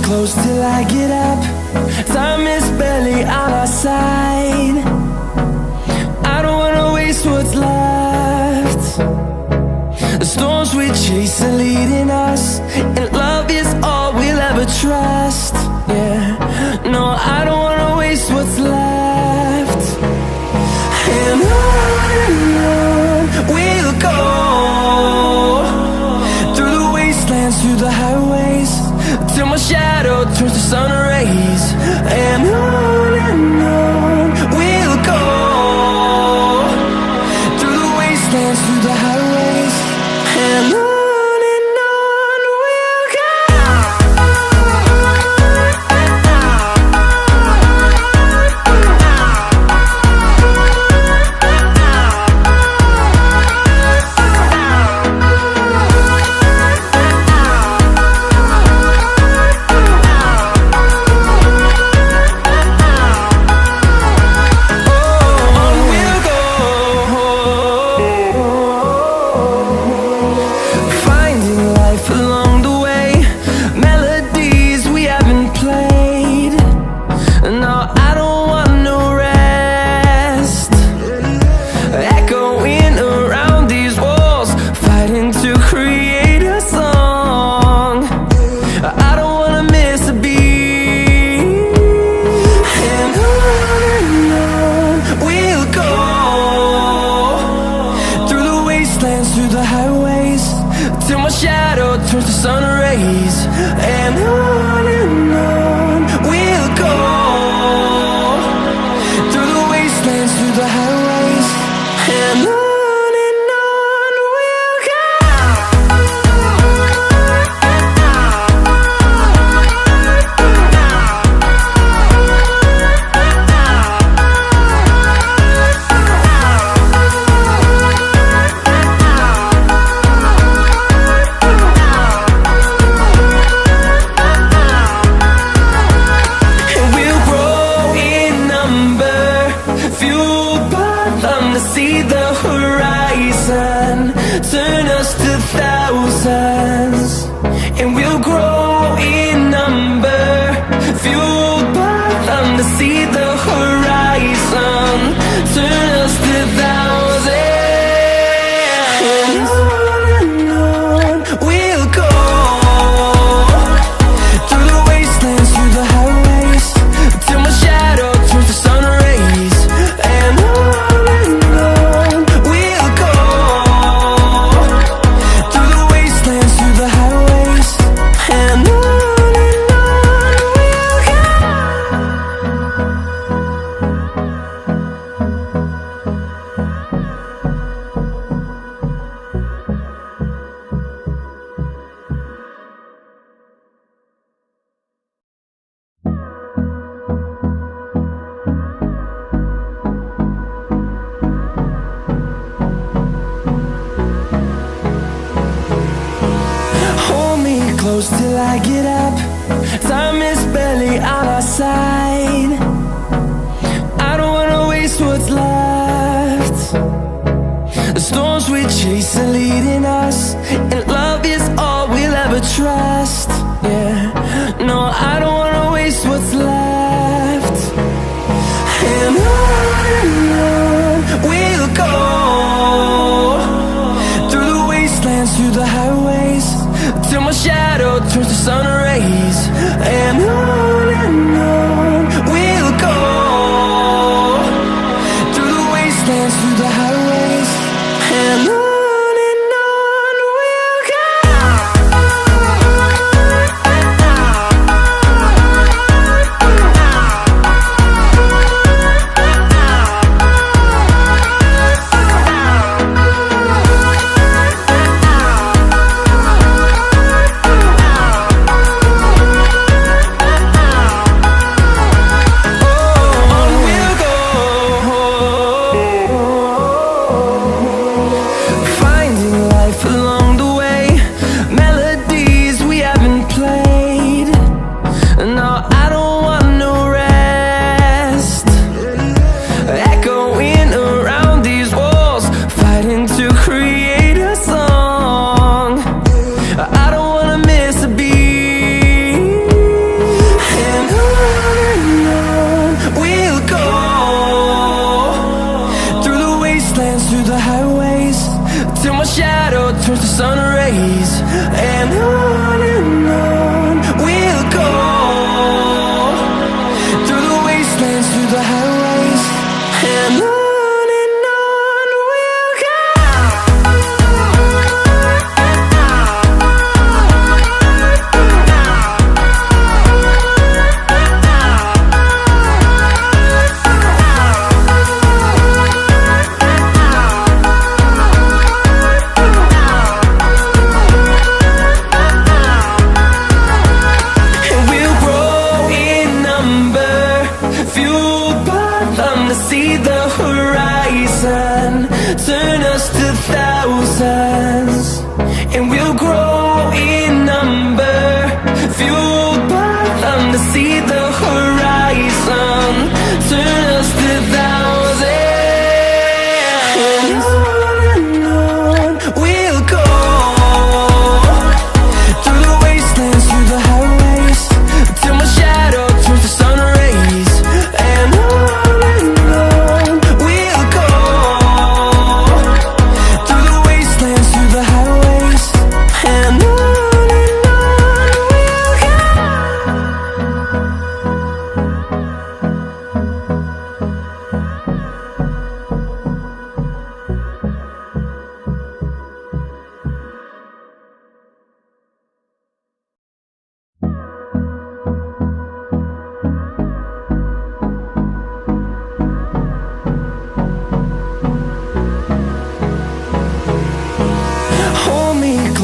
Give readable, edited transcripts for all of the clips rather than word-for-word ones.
close till I get up. Time is barely on our side. I don't wanna waste what's left. The storms we chase are leading us, and love is all we'll ever trust. Yeah, no, I don't wanna waste what's left. And on we'll go, through the wastelands, through the highways, till my shadow turns to sun rays. And on we'll go, through the wastelands, through the highways, and on we'll go. Till I get up, time is barely on our side. I don't wanna waste what's left. The storms we chase are leading us, and love is all we'll ever trust. Yeah, no, I don't wanna waste what's left. And on we'll go, through the wastelands, through the highways, till my shadow turns to sun rays. And on we'll go, through the wastelands, through the highways, and on we'll go.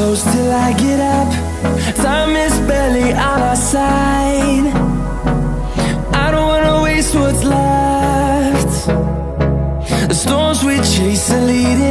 close till I get up. Time is barely on our side. I don't wanna waste what's left. The storms we chase are leading